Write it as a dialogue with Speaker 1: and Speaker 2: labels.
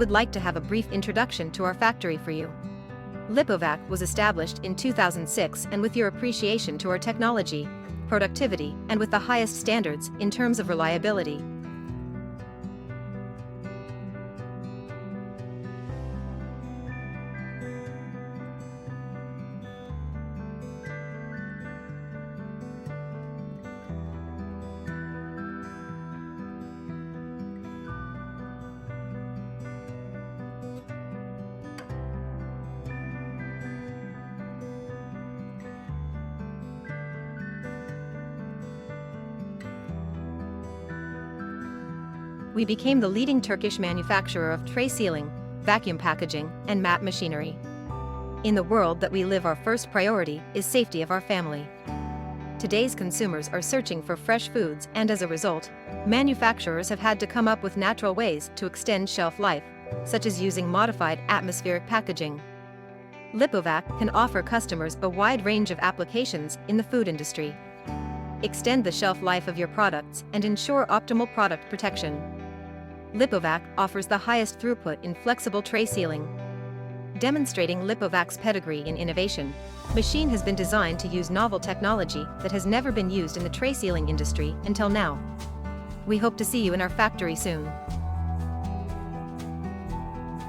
Speaker 1: would like to have a brief introduction to our factory for you. Lipovak was established in 2006, and with your appreciation to our technology, productivity, and with the highest standards in terms of reliability. We became the leading Turkish manufacturer of tray sealing, vacuum packaging, and mat machinery. In the world that we live, our first priority is safety of our family. Today's consumers are searching for fresh foods, and as a result, manufacturers have had to come up with natural ways to extend shelf life, such as using modified atmospheric packaging. Lipovak can offer customers a wide range of applications in the food industry. Extend the shelf life of your products and ensure optimal product protection. Lipovak offers the highest throughput in flexible tray sealing. Demonstrating Lipovak's pedigree in innovation, machine has been designed to use novel technology that has never been used in the tray sealing industry until now. We hope to see you in our factory soon.